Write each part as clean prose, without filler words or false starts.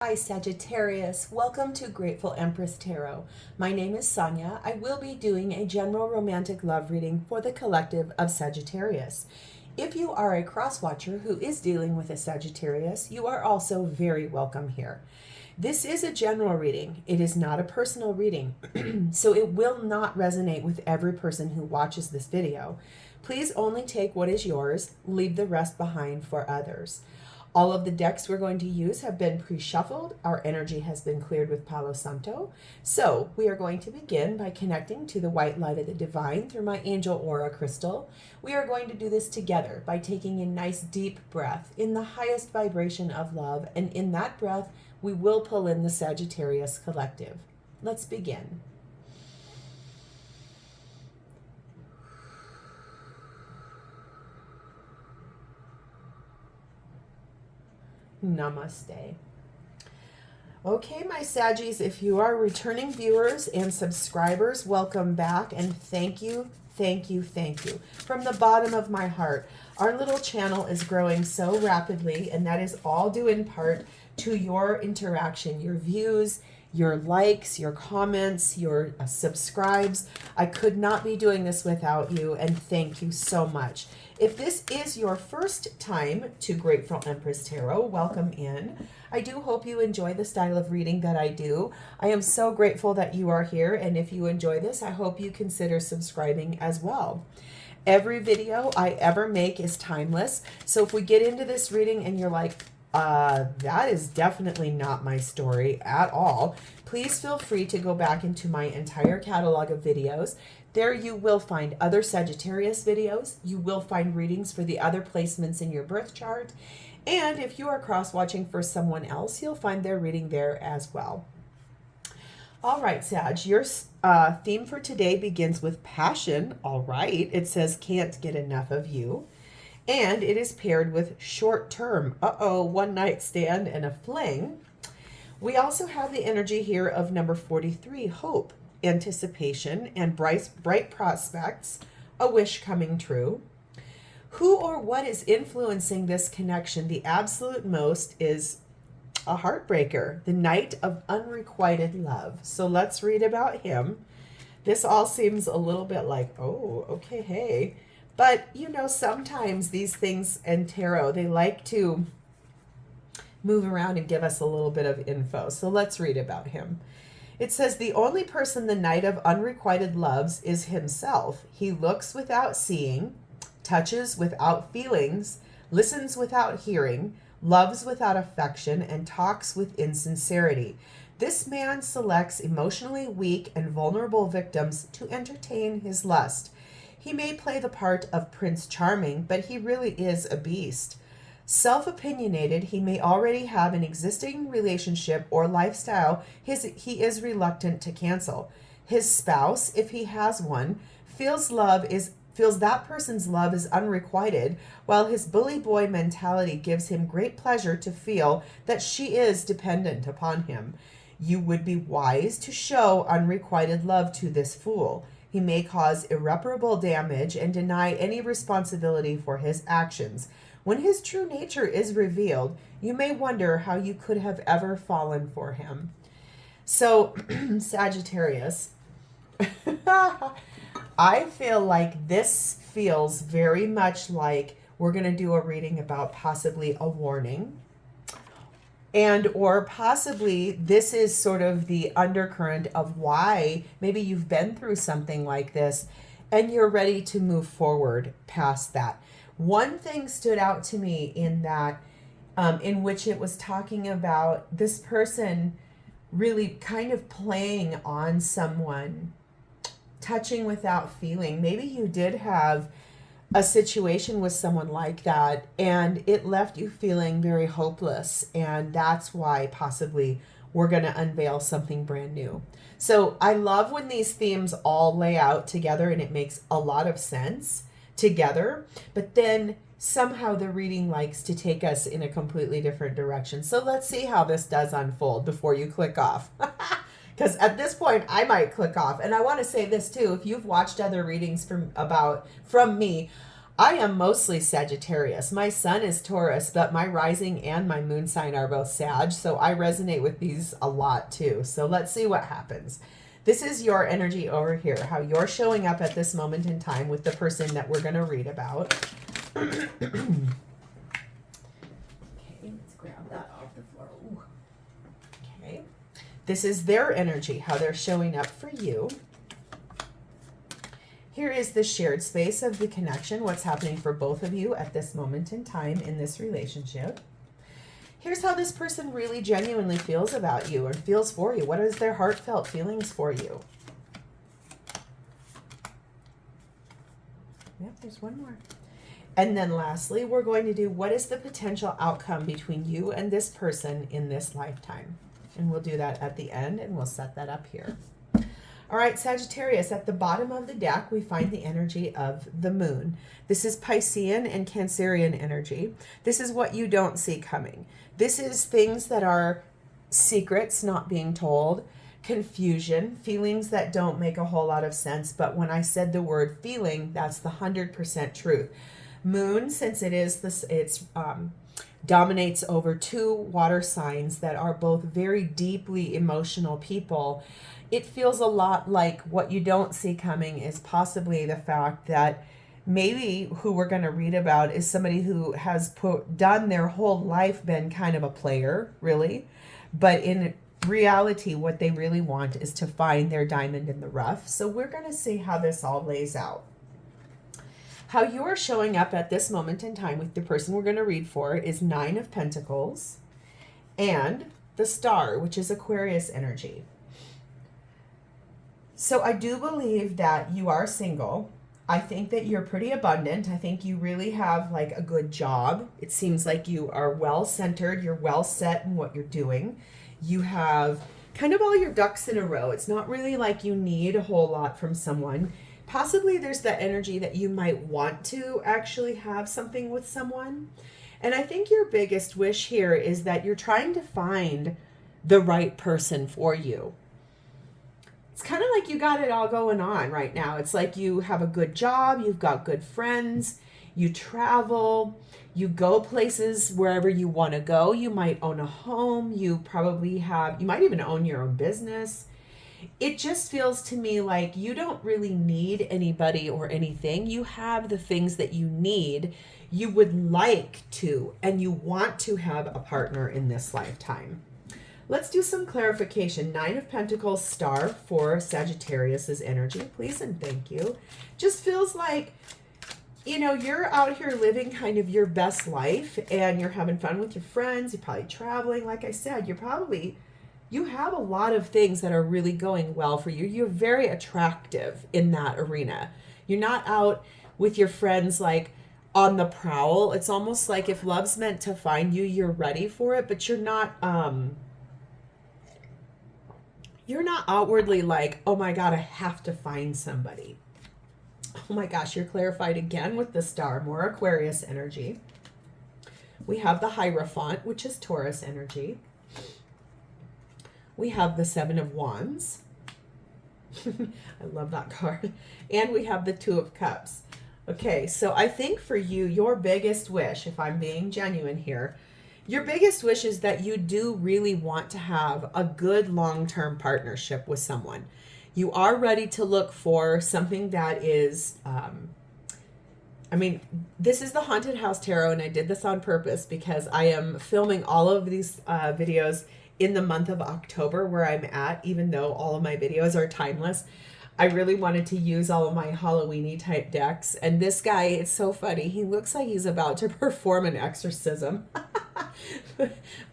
Hi Sagittarius, welcome to Grateful Empress Tarot. My name is Sonia. I will be doing a general romantic love reading for the collective of Sagittarius. If you are a cross-watcher who is dealing with a Sagittarius, you are also very welcome here. This is a general reading. It is not a personal reading, so it will not resonate with every person who watches this video. Please only take what is yours, leave the rest behind for others. All of the decks we're going to use have been pre-shuffled. Our energy has been cleared with Palo Santo. So we are going to begin by connecting to the white light of the divine through my angel aura crystal. We are going to do this together by taking a nice deep breath in the highest vibration of love. And in that breath, we will pull in the Sagittarius collective. Let's begin. Namaste. Okay, my Saggies, if you are returning viewers and subscribers, welcome back and thank you, thank you, thank you. From the bottom of my heart, our little channel is growing so rapidly, and that is all due in part to your interaction, your views, your likes, your comments, your subscribes. I could not be doing this without you, and thank you so much. If this is your first time to Grateful Empress Tarot, welcome in. I do hope you enjoy the style of reading that I do. I am so grateful that you are here, and if you enjoy this, I hope you consider subscribing as well. Every video I ever make is timeless, so if we get into this reading and you're like, that is definitely not my story at all, please feel free to go back into my entire catalog of videos. There you will find other Sagittarius videos. You will find readings for the other placements in your birth chart. And if you are cross-watching for someone else, you'll find their reading there as well. All right, Sag, your theme for today begins with passion. All right, it says can't get enough of you. And it is paired with short term. One night stand and a fling. We also have the energy here of number 43, hope, anticipation, and bright prospects, a wish coming true. Who or what is influencing this connection the absolute most is a heartbreaker, the Knight of Unrequited Love. So let's read about him. This all seems a little bit like, oh, okay, hey. But, you know, sometimes these things in tarot, they like to move around and give us a little bit of info. So let's read about him. It says, the only person the Knight of Unrequited loves is himself. He looks without seeing, touches without feelings, listens without hearing, loves without affection, and talks with insincerity. This man selects emotionally weak and vulnerable victims to entertain his lust. He may play the part of Prince Charming, but he really is a beast. Self-opinionated, he may already have an existing relationship or lifestyle he is reluctant to cancel. His spouse, if he has one, feels that person's love is unrequited, while his bully boy mentality gives him great pleasure to feel that she is dependent upon him. You would be wise to show unrequited love to this fool. He may cause irreparable damage and deny any responsibility for his actions. When his true nature is revealed, you may wonder how you could have ever fallen for him. So, Sagittarius, I feel like this feels very much like we're going to do a reading about possibly a warning. And or possibly this is sort of the undercurrent of why maybe you've been through something like this and you're ready to move forward past that. One thing stood out to me in that, in which it was talking about this person really kind of playing on someone, touching without feeling. Maybe you did have a situation with someone like that and it left you feeling very hopeless, and that's why possibly we're going to unveil something brand new. So I love when these themes all lay out together and it makes a lot of sense together, but then somehow the reading likes to take us in a completely different direction. So let's see how this does unfold before you click off. Because at this point I might click off. And I want to say this too, if you've watched other readings from me, I am mostly Sagittarius. My sun is Taurus, but my rising and my moon sign are both Sag, so I resonate with these a lot too. So let's see what happens. This is your energy over here, how you're showing up at this moment in time with the person that we're going to read about. Okay, let's grab that off the floor. Ooh. Okay. This is their energy, how they're showing up for you. Here is the shared space of the connection, what's happening for both of you at this moment in time in this relationship. Here's how this person really genuinely feels about you or feels for you. What is their heartfelt feelings for you? Yep, there's one more. And then lastly, we're going to do what is the potential outcome between you and this person in this lifetime. And we'll do that at the end, and we'll set that up here. All right, Sagittarius, at the bottom of the deck, we find the energy of the moon. This is Piscean and Cancerian energy. This is what you don't see coming. This is things that are secrets not being told, confusion, feelings that don't make a whole lot of sense. But when I said the word feeling, that's the 100% truth. Moon, since it is this, dominates over 2 water signs that are both very deeply emotional people. It feels a lot like what you don't see coming is possibly the fact that maybe who we're going to read about is somebody who has done their whole life been kind of a player, really. But in reality, what they really want is to find their diamond in the rough. So we're going to see how this all lays out. How you're showing up at this moment in time with the person we're going to read for is 9 of Pentacles and the Star, which is Aquarius energy. So I do believe that you are single. I think that you're pretty abundant. I think you really have like a good job. It seems like you are well-centered. You're well set in what you're doing. You have kind of all your ducks in a row. It's not really like you need a whole lot from someone. Possibly there's that energy that you might want to actually have something with someone. And I think your biggest wish here is that you're trying to find the right person for you. It's kind of like you got it all going on right now. It's like you have a good job, you've got good friends, you travel, you go places wherever you want to go. You might own a home, you might even own your own business. It just feels to me like you don't really need anybody or anything. You have the things that you need. You would like to, and you want to have a partner in this lifetime. Let's do some clarification. 9 of Pentacles, Star for Sagittarius's energy, please and thank you. Just feels like, you know, you're out here living kind of your best life and you're having fun with your friends. You're probably traveling. Like I said, you have a lot of things that are really going well for you. You're very attractive in that arena. You're not out with your friends like on the prowl. It's almost like if love's meant to find you, you're ready for it, but you're not outwardly like, oh my God, I have to find somebody. Oh my gosh, you're clarified again with the Star, more Aquarius energy. We have the Hierophant, which is Taurus energy. We have the 7 of Wands. I love that card. And we have the 2 of Cups. Okay, so I think for you, your biggest wish, if I'm being genuine here, your biggest wish is that you do really want to have a good long-term partnership with someone. You are ready to look for something that is, this is the Haunted House Tarot, and I did this on purpose because I am filming all of these videos in the month of October where I'm at, even though all of my videos are timeless. I really wanted to use all of my Halloween-y type decks. And this guy, it's so funny. He looks like he's about to perform an exorcism.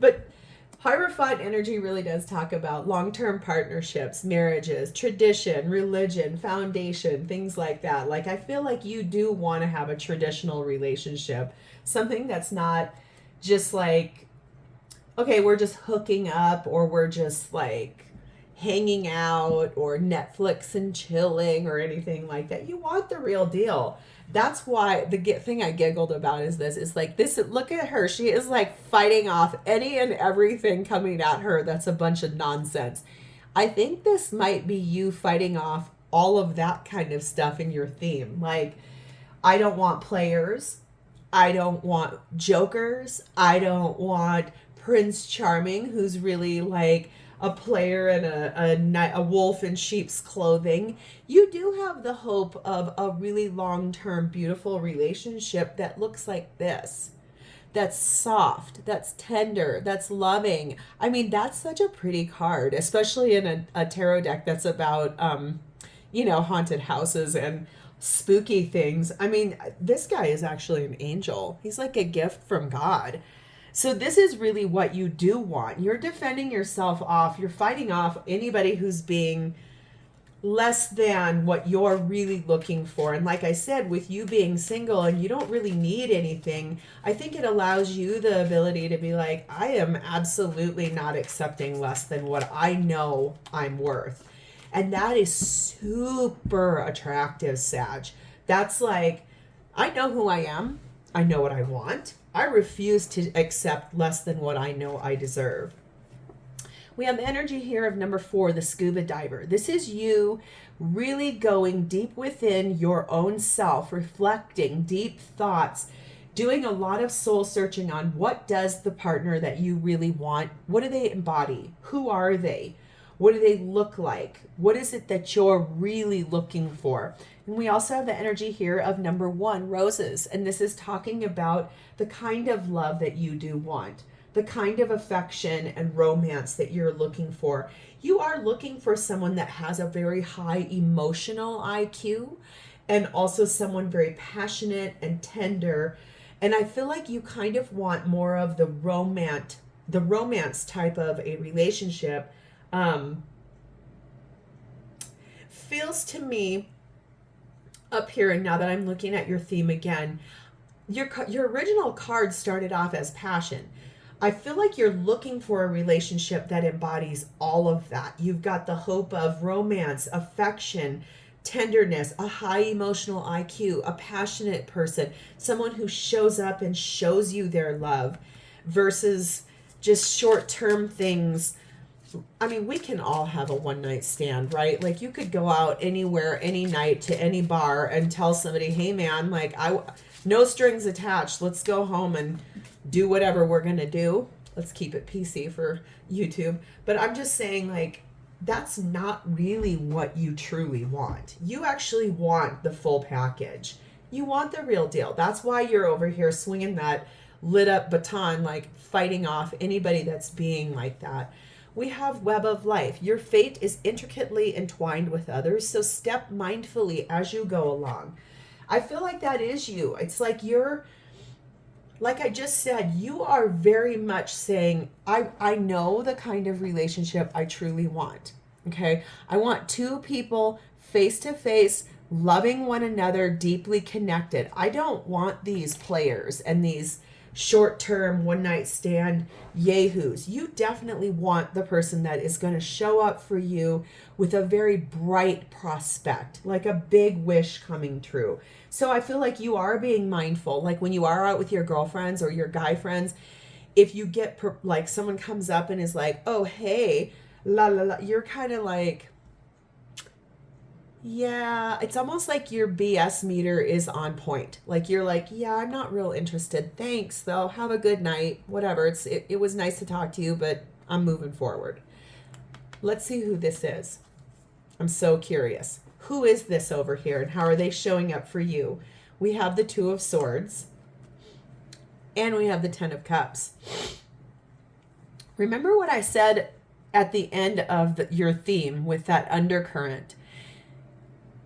But Hierophant energy really does talk about long-term partnerships, marriages, tradition, religion, foundation, things like that. Like, I feel like you do want to have a traditional relationship. Something that's not just like, okay, we're just hooking up or we're just like hanging out or Netflix and chilling or anything like that. You want the real deal. That's why the thing I giggled about is this. Is like this. Look at her. She is like fighting off any and everything coming at her. That's a bunch of nonsense. I think this might be you fighting off all of that kind of stuff in your theme. Like, I don't want players. I don't want jokers. I don't want Prince Charming, who's really like a player and a wolf in sheep's clothing. You do have the hope of a really long-term, beautiful relationship that looks like this. That's soft, that's tender, that's loving. I mean, that's such a pretty card, especially in a tarot deck that's about, haunted houses and spooky things. I mean, this guy is actually an angel. He's like a gift from God. So this is really what you do want. You're defending yourself off. You're fighting off anybody who's being less than what you're really looking for. And like I said, with you being single and you don't really need anything, I think it allows you the ability to be like, I am absolutely not accepting less than what I know I'm worth. And that is super attractive, Sag. That's like, I know who I am. I know what I want. I refuse to accept less than what I know I deserve. We have the energy here of number 4, the scuba diver. This is you really going deep within your own self, reflecting deep thoughts, doing a lot of soul searching on what does the partner that you really want, what do they embody? Who are they? What do they look like? What is it that you're really looking for? And we also have the energy here of number 1, roses. And this is talking about the kind of love that you do want, the kind of affection and romance that you're looking for. You are looking for someone that has a very high emotional IQ and also someone very passionate and tender. And I feel like you kind of want more of the romance type of a relationship. Feels to me up here, and now that I'm looking at your theme again, your original card started off as passion. I feel like you're looking for a relationship that embodies all of that. You've got the hope of romance, affection, tenderness, a high emotional IQ, a passionate person, someone who shows up and shows you their love versus just short-term things. I mean, we can all have a one-night stand, right? Like, you could go out anywhere, any night, to any bar and tell somebody, hey, man, like, no strings attached. Let's go home and do whatever we're going to do. Let's keep it PC for YouTube. But I'm just saying, like, that's not really what you truly want. You actually want the full package. You want the real deal. That's why you're over here swinging that lit up baton, like fighting off anybody that's being like that. We have web of life. Your fate is intricately entwined with others, so step mindfully as you go along. I feel like that is you. It's like you're, like I just said, you are very much saying, I know the kind of relationship I truly want. Okay? I want two people face to face, loving one another, deeply connected. I don't want these players and these short-term one-night stand yahoos. You definitely want the person that is going to show up for you with a very bright prospect, like a big wish coming true. So I feel like you are being mindful. Like when you are out with your girlfriends or your guy friends, if you get like someone comes up and is like, oh, hey, la la la, you're kind of like, yeah, it's almost like your BS meter is on point. Like you're like, yeah, I'm not real interested. Thanks, though. Have a good night. Whatever. It was nice to talk to you, but I'm moving forward. Let's see who this is. I'm so curious. Who is this over here and how are they showing up for you? We have the Two of Swords and we have the Ten of Cups. Remember what I said at the end of your theme with that undercurrent?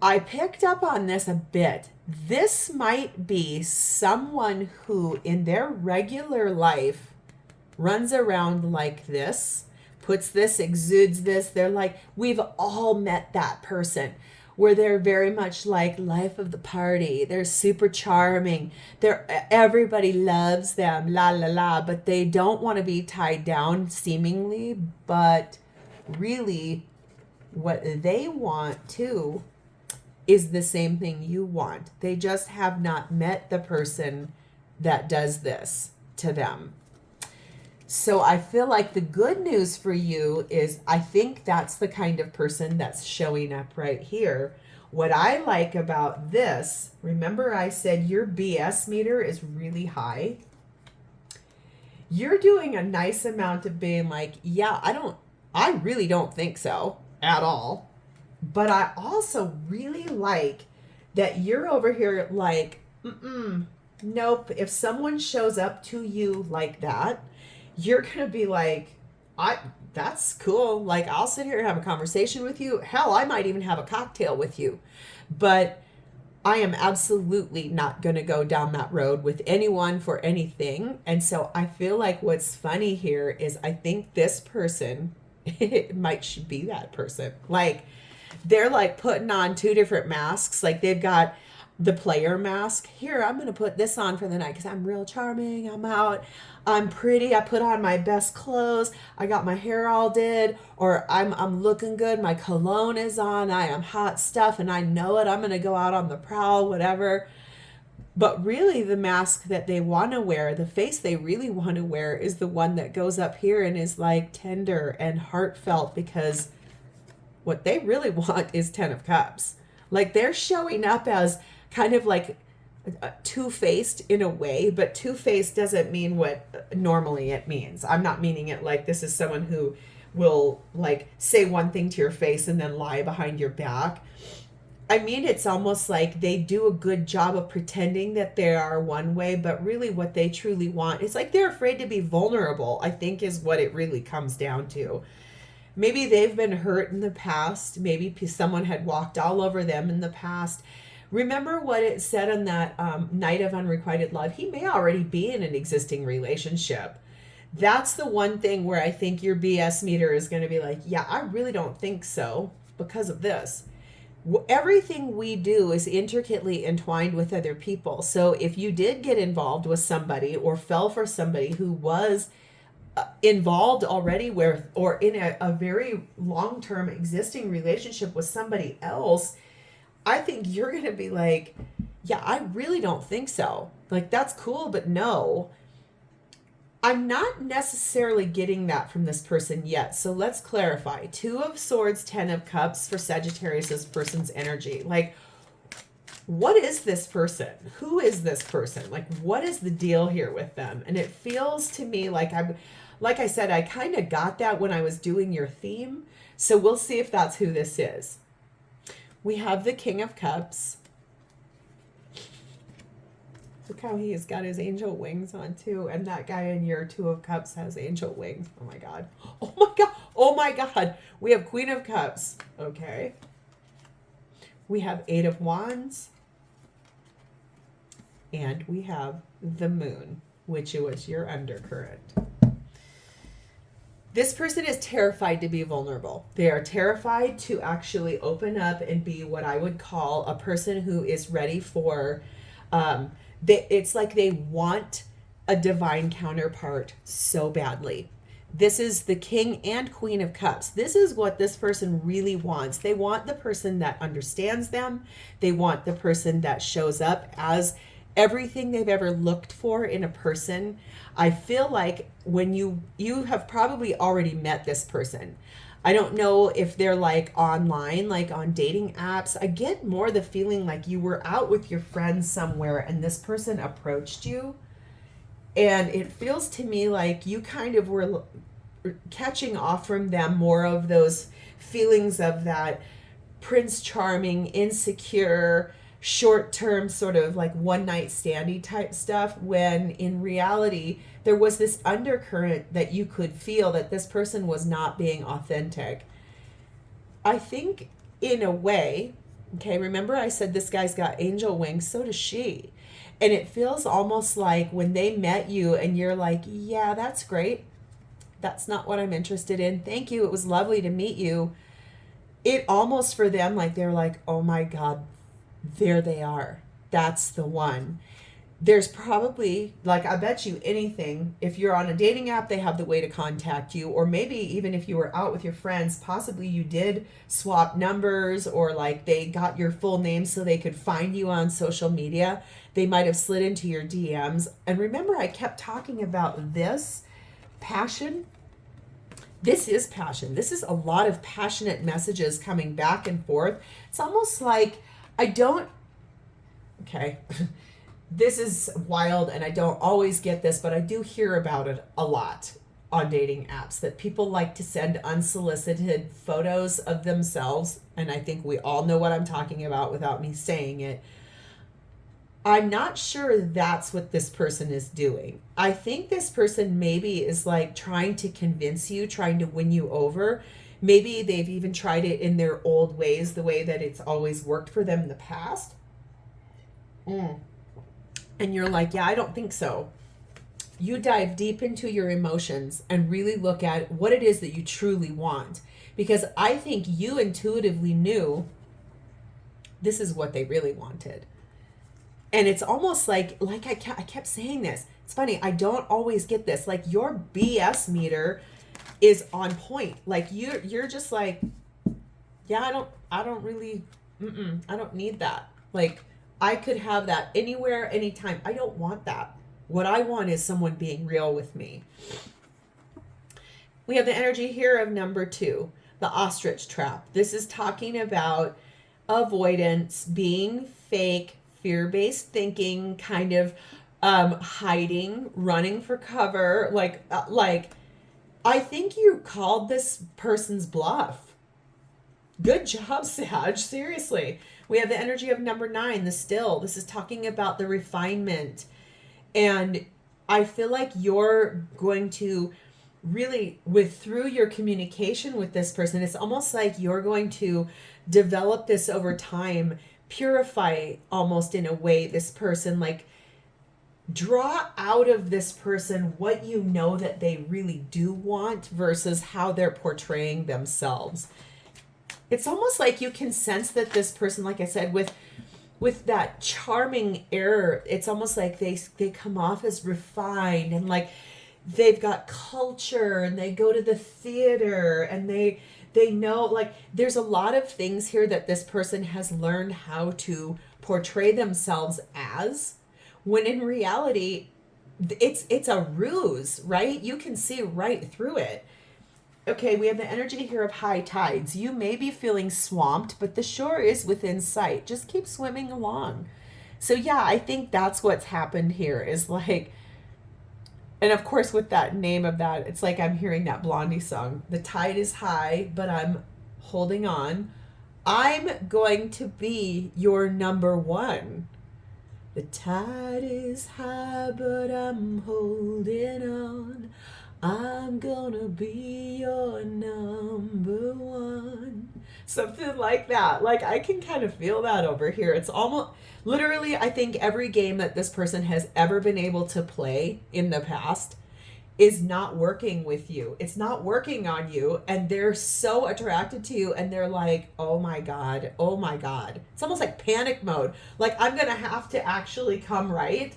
I picked up on this a bit. This might be someone who in their regular life runs around like this, puts this, exudes this. They're like, we've all met that person where they're very much like life of the party. They're super charming. Everybody loves them, la la la, but they don't want to be tied down seemingly, but really what they want too is the same thing you want. They just have not met the person that does this to them. So I feel like the good news for you is I think that's the kind of person that's showing up right here. What I like about this, remember I said your BS meter is really high. You're doing a nice amount of being like, yeah, I really don't think so at all. But I also really like that you're over here like, nope. If someone shows up to you like that, you're going to be like, that's cool. Like, I'll sit here and have a conversation with you. Hell, I might even have a cocktail with you. But I am absolutely not going to go down that road with anyone for anything. And so I feel like what's funny here is I think this person, it might should be that person. Like, they're like putting on two different masks. Like, they've got the player mask. Here, I'm going to put this on for the night because I'm real charming. I'm out. I'm pretty. I put on my best clothes. I got my hair all did. Or I'm looking good. My cologne is on. I am hot stuff and I know it. I'm going to go out on the prowl, whatever. But really the mask that they want to wear, the face they really want to wear is the one that goes up here and is like tender and heartfelt, because what they really want is 10 of Cups. Like, they're showing up as kind of like two-faced in a way, but two-faced doesn't mean what normally it means. I'm not meaning it like this is someone who will like say one thing to your face and then lie behind your back. I mean, it's almost like they do a good job of pretending that they are one way, but really what they truly want, it's like they're afraid to be vulnerable, I think is what it really comes down to. Maybe they've been hurt in the past. Maybe someone had walked all over them in the past. Remember what it said on that Night of Unrequited Love? He may already be in an existing relationship. That's the one thing where I think your BS meter is going to be like, yeah, I really don't think so because of this. Everything we do is intricately entwined with other people. So if you did get involved with somebody or fell for somebody who was involved already or in a very long-term existing relationship with somebody else, I think you're going to be like, yeah, I really don't think so. Like, that's cool, but no. I'm not necessarily getting that from this person yet. So let's clarify. 2 of Swords, 10 of Cups for Sagittarius person's energy. Like, what is this person? Who is this person? Like, what is the deal here with them? And it feels to me like like I said, I kind of got that when I was doing your theme. So we'll see if that's who this is. We have the King of Cups. Look how he has got his angel wings on too. And that guy in your 2 of Cups has angel wings. Oh my God. Oh my God. Oh my God. We have Queen of Cups. Okay. We have 8 of Wands. And we have the Moon, which was your undercurrent. This person is terrified to be vulnerable. They are terrified to actually open up and be what I would call a person who is ready for, it's like they want a divine counterpart so badly. This is the King and Queen of Cups. This is what this person really wants. They want the person that understands them. They want the person that shows up as everything they've ever looked for in a person. I feel like when you have probably already met this person. I don't know if they're like online, like on dating apps. I get more the feeling like you were out with your friends somewhere and this person approached you. And it feels to me like you kind of were catching off from them more of those feelings of that Prince Charming, insecure, short-term sort of like one-night standy type stuff, when in reality there was this undercurrent that you could feel that this person was not being authentic. I think in a way, okay, remember I said this guy's got angel wings, so does she. And it feels almost like when they met you and you're like, yeah, that's great. That's not what I'm interested in. Thank you. It was lovely to meet you. It almost for them, like they're like, oh my God, there they are. That's the one. There's probably, like, I bet you anything, if you're on a dating app, they have the way to contact you. Or maybe even if you were out with your friends, possibly you did swap numbers, or like they got your full name so they could find you on social media. They might have slid into your DMs. And remember, I kept talking about this passion. This is passion. This is a lot of passionate messages coming back and forth. It's almost like okay, this is wild and I don't always get this, but I do hear about it a lot on dating apps, that people like to send unsolicited photos of themselves. And I think we all know what I'm talking about without me saying it. I'm not sure that's what this person is doing. I think this person maybe is like trying to convince you, trying to win you over. Maybe they've even tried it in their old ways, the way that it's always worked for them in the past. And you're like, yeah, I don't think so. You dive deep into your emotions and really look at what it is that you truly want. Because I think you intuitively knew this is what they really wanted. And it's almost like I kept saying this. It's funny, I don't always get this. Like, your BS meter is on point. Like, you're just like, yeah, I don't really, I don't need that. Like, I could have that anywhere, anytime. I don't want that. What I want is someone being real with me. We have the energy here of number 2, the ostrich trap. This is talking about avoidance, being fake, fear-based thinking, kind of hiding, running for cover. Like I think you called this person's bluff. Good job, Sag. Seriously. We have the energy of number 9, the still. This is talking about the refinement. And I feel like you're going to really, through your communication with this person, it's almost like you're going to develop this over time, purify almost in a way this person, like draw out of this person what you know that they really do want versus how they're portraying themselves. It's almost like you can sense that this person, like I said, with that charming air, it's almost like they come off as refined and like they've got culture and they go to the theater and they know, like, there's a lot of things here that this person has learned how to portray themselves as, when in reality it's a ruse, right? You can see right through it. Okay, we have the energy here of high tides. You may be feeling swamped, but the shore is within sight. Just keep swimming along. So yeah, I think that's what's happened here is like, and of course with that name of that, it's like I'm hearing that Blondie song. The tide is high, but I'm holding on. I'm going to be your number 1. The tide is high, but I'm holding on. I'm gonna be your number 1. Something like that. Like, I can kind of feel that over here. It's almost, literally, I think every game that this person has ever been able to play in the past is not working with you. It's not working on you. And they're so attracted to you. And they're like, oh my God, oh my God. It's almost like panic mode. Like, I'm gonna have to actually come right,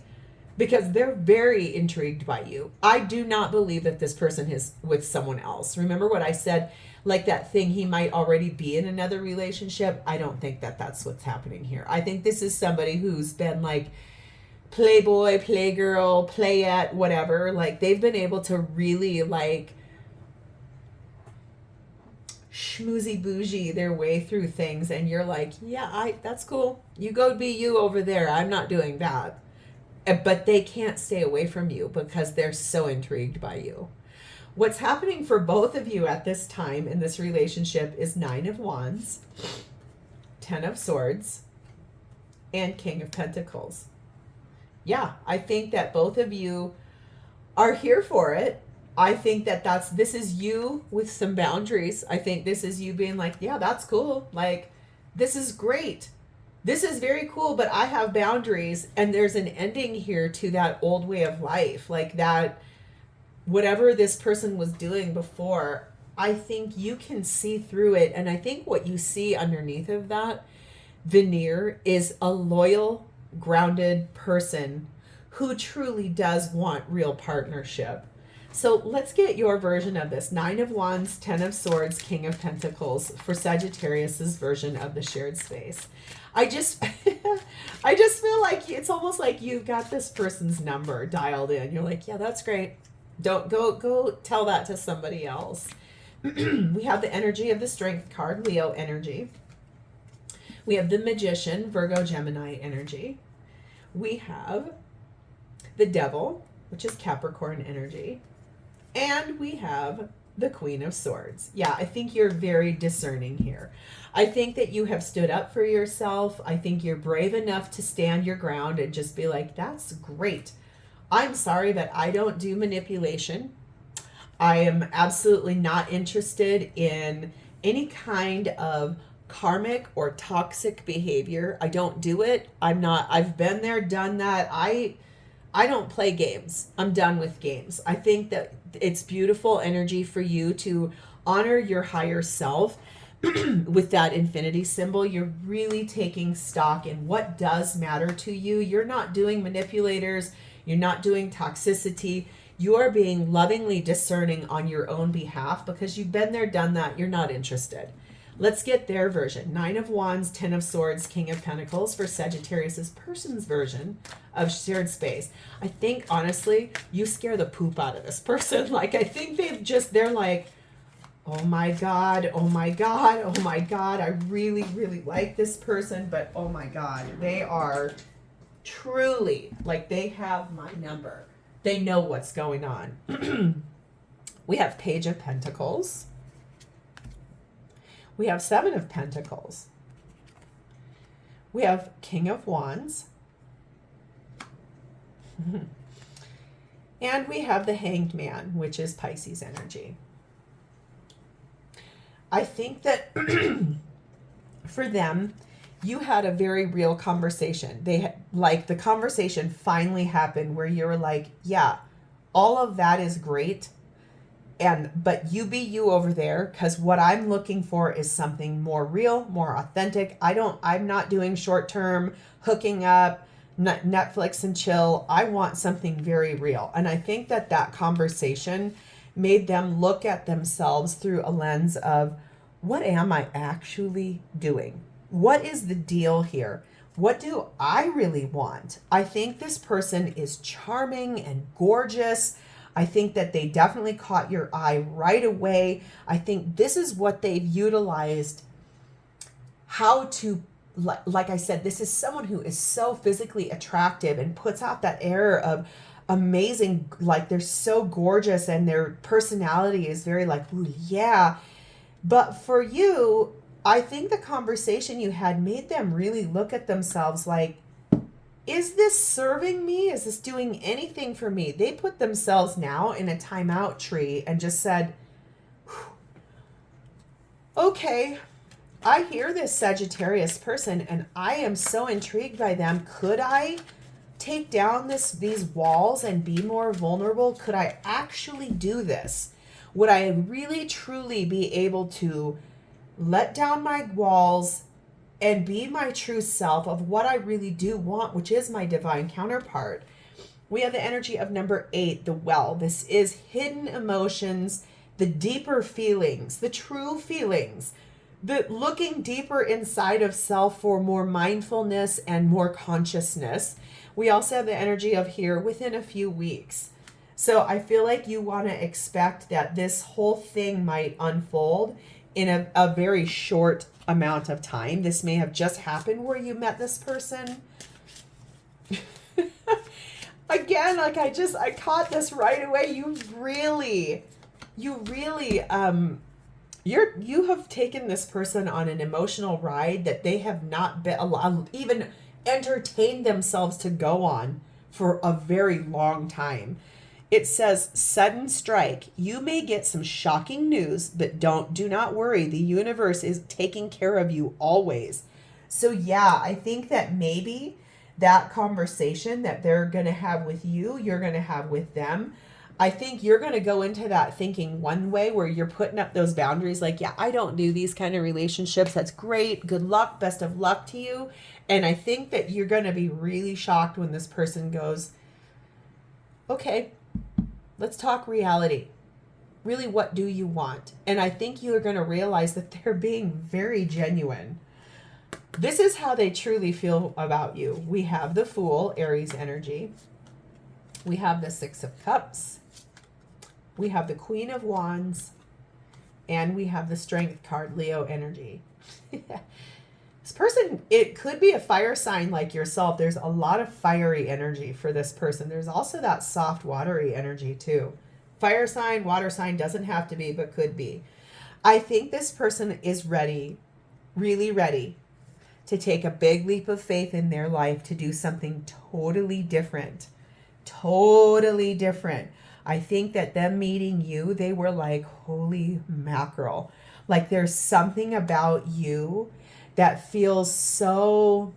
because they're very intrigued by you. I do not believe that this person is with someone else. Remember what I said, like that thing, he might already be in another relationship. I don't think that that's what's happening here. I think this is somebody who's been like playboy, playgirl, playette, whatever. Like, they've been able to really like schmoozy bougie their way through things. And you're like, yeah, that's cool. You go be you over there. I'm not doing that. But they can't stay away from you because they're so intrigued by you. What's happening for both of you at this time in this relationship is 9 of Wands, 10 of Swords, and King of Pentacles. Yeah, I think that both of you are here for it. I think that this is you with some boundaries. I think this is you being like, yeah, that's cool. Like, this is great. This is very cool, but I have boundaries, and there's an ending here to that old way of life. Like, that whatever this person was doing before, I think you can see through it. And I think what you see underneath of that veneer is a loyal, grounded person who truly does want real partnership. So let's get your version of this. 9 of Wands, 10 of Swords, King of Pentacles for Sagittarius's version of the shared space. I just feel like it's almost like you've got this person's number dialed in. You're like, yeah, that's great. Don't go tell that to somebody else. We have the energy of the Strength card, Leo energy. We have the Magician, Virgo, Gemini energy. We have the Devil, which is Capricorn energy. And we have the Queen of Swords. Yeah, I think you're very discerning here. I think that you have stood up for yourself. I think you're brave enough to stand your ground and just be like, that's great. I'm sorry, but I don't do manipulation. I am absolutely not interested in any kind of karmic or toxic behavior. I don't do it. I've been there, done that. I don't play games. I'm done with games. I think that it's beautiful energy for you to honor your higher self with that infinity symbol. You're really taking stock in what does matter to you. You're not doing manipulators. You're not doing toxicity. You are being lovingly discerning on your own behalf because you've been there, done that. You're not interested. Let's get their version. 9 of Wands, 10 of Swords, King of Pentacles for Sagittarius's person's version of shared space. I think, honestly, you scare the poop out of this person. Like, I think they're like, oh my God, oh my God, oh my God. I really, really like this person, but oh my God, they are truly, like, they have my number. They know what's going on. We have Page of Pentacles. We have 7 of Pentacles. We have King of Wands. And we have the Hanged Man, which is Pisces energy. I think that for them, you had a very real conversation. The conversation finally happened where you were like, yeah, all of that is great. But you be you over there, because what I'm looking for is something more real, more authentic. I'm not doing short-term hooking up, Netflix and chill. I want something very real. And I think that conversation made them look at themselves through a lens of, what am I actually doing? What is the deal here? What do I really want? I think this person is charming and gorgeous. I think that they definitely caught your eye right away. I think this is what they've utilized. How to, like I said, this is someone who is so physically attractive and puts out that air of amazing, like they're so gorgeous and their personality is very like, ooh, yeah. But for you, I think the conversation you had made them really look at themselves like, is this serving me? Is this doing anything for me? They put themselves now in a timeout tree and just said, okay, I hear this Sagittarius person and I am so intrigued by them. Could I take down these walls and be more vulnerable? Could I actually do this? Would I really truly be able to let down my walls and be my true self of what I really do want, which is my divine counterpart? We have the energy of number 8, the Well. This is hidden emotions, the deeper feelings, the true feelings, the looking deeper inside of self for more mindfulness and more consciousness. We also have the energy of here within a few weeks. So I feel like you want to expect that this whole thing might unfold in a very short amount of time. This may have just happened where you met this person. Again, like I caught this right away. You have taken this person on an emotional ride that they have not been allowed, even entertained themselves to go on for a very long time. It says, sudden strike. You may get some shocking news, but do not worry. The universe is taking care of you always. So yeah, I think that maybe that conversation that they're going to have with you, you're going to have with them. I think you're going to go into that thinking one way where you're putting up those boundaries like, yeah, I don't do these kind of relationships. That's great. Good luck. Best of luck to you. And I think that you're going to be really shocked when this person goes, okay, let's talk reality. Really, what do you want? And I think you are going to realize that they're being very genuine. This is how they truly feel about you. We have the Fool, Aries energy. We have the 6 of Cups. We have the Queen of Wands. And we have the Strength card, Leo energy. This person, it could be a fire sign like yourself. There's a lot of fiery energy for this person. There's also that soft, watery energy too. Fire sign, water sign, doesn't have to be, but could be. I think this person is ready, really ready, to take a big leap of faith in their life to do something totally different. Totally different. I think that them meeting you, they were like, holy mackerel. Like there's something about you that feels so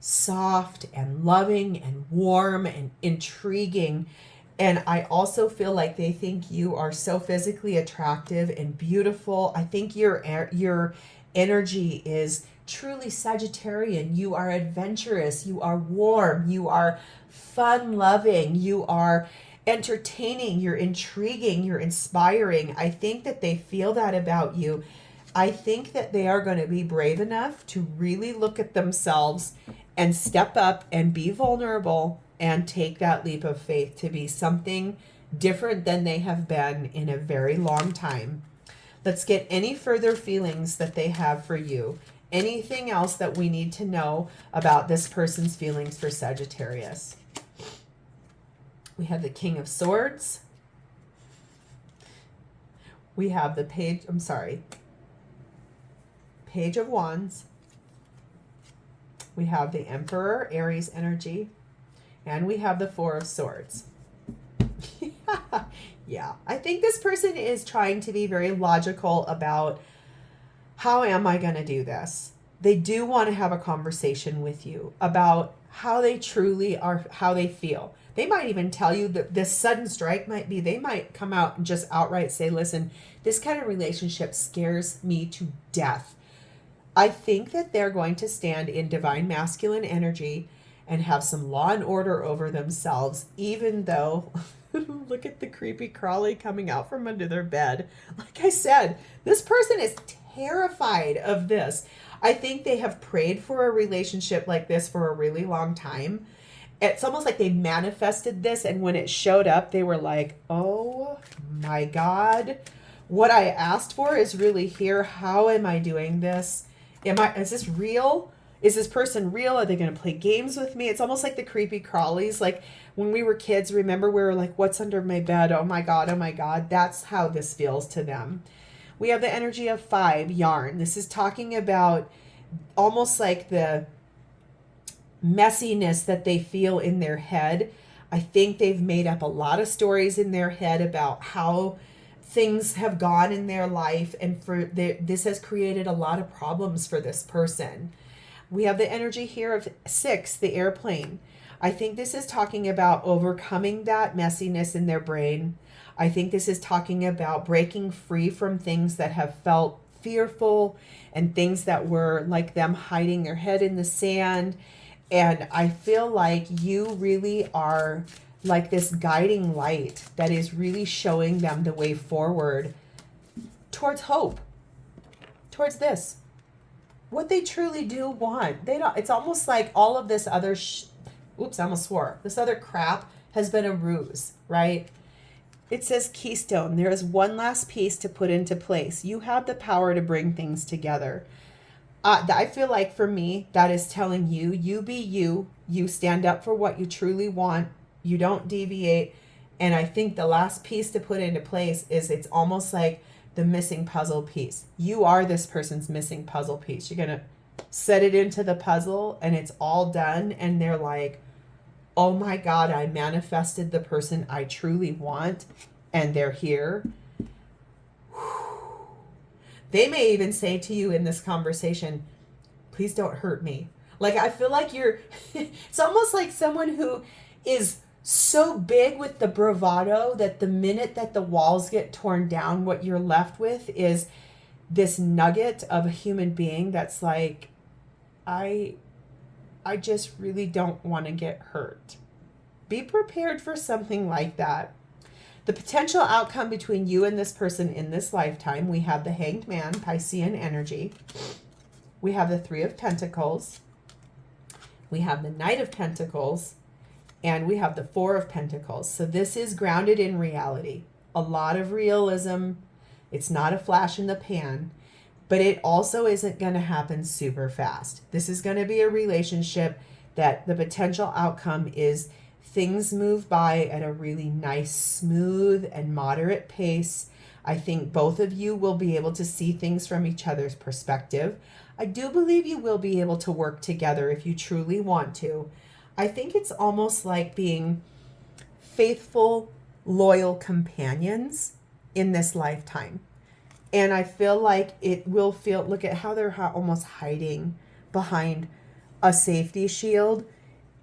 soft and loving and warm and intriguing. And I also feel like they think you are so physically attractive and beautiful. I think your energy is truly Sagittarian. You are adventurous. You are warm. You are fun-loving. You are entertaining. You're intriguing. You're inspiring. I think that they feel that about you. I think that they are going to be brave enough to really look at themselves and step up and be vulnerable and take that leap of faith to be something different than they have been in a very long time. Let's get any further feelings that they have for you. Anything else that we need to know about this person's feelings for Sagittarius. We have the King of Swords. We have the Page of Wands. We have the Emperor, Aries energy. And we have the Four of Swords. Yeah, I think this person is trying to be very logical about how am I going to do this? They do want to have a conversation with you about how they truly are, how they feel. They might even tell you that this sudden strike might be, they might come out and just outright say, listen, this kind of relationship scares me to death. I think that they're going to stand in divine masculine energy and have some law and order over themselves, even though, look at the creepy crawly coming out from under their bed. Like I said, this person is terrified of this. I think they have prayed for a relationship like this for a really long time. It's almost like they manifested this, and when it showed up, they were like, oh my God, what I asked for is really here. How am I doing this? Is this real? Is this person real? Are they going to play games with me? It's almost like the creepy crawlies. Like when we were kids, remember we were like, what's under my bed? Oh my God, oh my God. That's how this feels to them. We have the energy of 5, yarn. This is talking about almost like the messiness that they feel in their head. I think they've made up a lot of stories in their head about how things have gone in their life, and this has created a lot of problems for this person. We have the energy here of 6, the airplane. I think this is talking about overcoming that messiness in their brain. I think this is talking about breaking free from things that have felt fearful and things that were like them hiding their head in the sand. And I feel like you really are like this guiding light that is really showing them the way forward towards hope, towards this. What they truly do want. They don't, it's almost like all of this other, oops, I almost swore. This other crap has been a ruse, right? It says keystone. There is one last piece to put into place. You have the power to bring things together. I feel like for me, that is telling you, you be you. You stand up for what you truly want. You don't deviate. And I think the last piece to put into place is it's almost like the missing puzzle piece. You are this person's missing puzzle piece. You're going to set it into the puzzle and it's all done. And they're like, oh my God, I manifested the person I truly want. And they're here. They may even say to you in this conversation, please don't hurt me. Like, I feel like you're, it's almost like someone who is so big with the bravado that the minute that the walls get torn down, what you're left with is this nugget of a human being that's like, I just really don't want to get hurt. Be prepared for something like that. The potential outcome between you and this person in this lifetime, we have the Hanged Man, Piscean energy. We have the 3 of Pentacles. We have the Knight of Pentacles. And we have the 4 of Pentacles. So this is grounded in reality. A lot of realism. It's not a flash in the pan, but it also isn't going to happen super fast. This is going to be a relationship that the potential outcome is things move by at a really nice, smooth, and moderate pace. I think both of you will be able to see things from each other's perspective. I do believe you will be able to work together if you truly want to. I think it's almost like being faithful, loyal companions in this lifetime. And I feel like it will feel, look at how they're almost hiding behind a safety shield.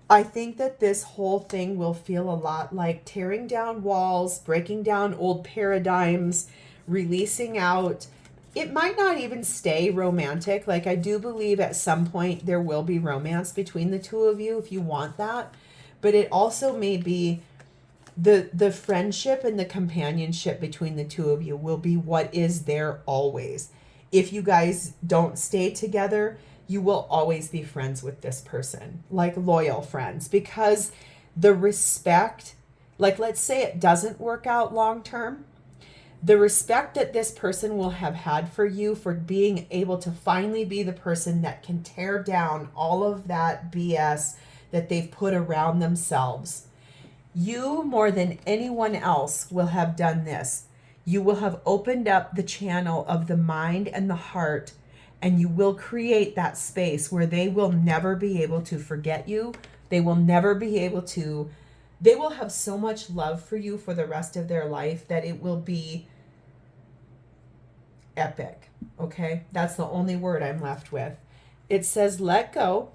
I think that this whole thing will feel a lot like tearing down walls, breaking down old paradigms, releasing out. It might not even stay romantic. Like, I do believe at some point there will be romance between the two of you if you want that. But it also may be the friendship and the companionship between the two of you will be what is there always. If you guys don't stay together, you will always be friends with this person, like loyal friends, because the respect, like let's say it doesn't work out long term, the respect that this person will have had for you for being able to finally be the person that can tear down all of that BS that they've put around themselves. You, more than anyone else, will have done this. You will have opened up the channel of the mind and the heart, and you will create that space where they will never be able to forget you. They will never be able to, they will have so much love for you for the rest of their life that it will be epic. Okay? That's the only word I'm left with. It says let go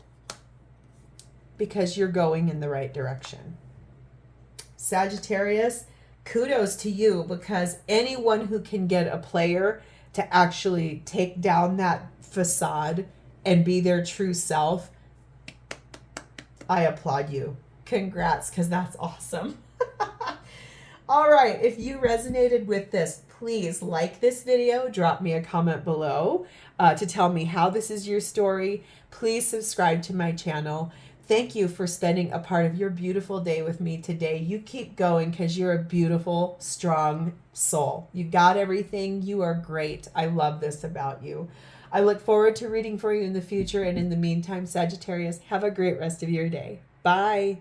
because you're going in the right direction. Sagittarius, kudos to you, because anyone who can get a player to actually take down that facade and be their true self, I applaud you. Congrats, because that's awesome. All right, if you resonated with this, please like this video, drop me a comment below to tell me how this is your story. Please subscribe to my channel. Thank you for spending a part of your beautiful day with me today. You keep going because you're a beautiful, strong soul. You got everything. You are great. I love this about you. I look forward to reading for you in the future. And in the meantime, Sagittarius, have a great rest of your day. Bye.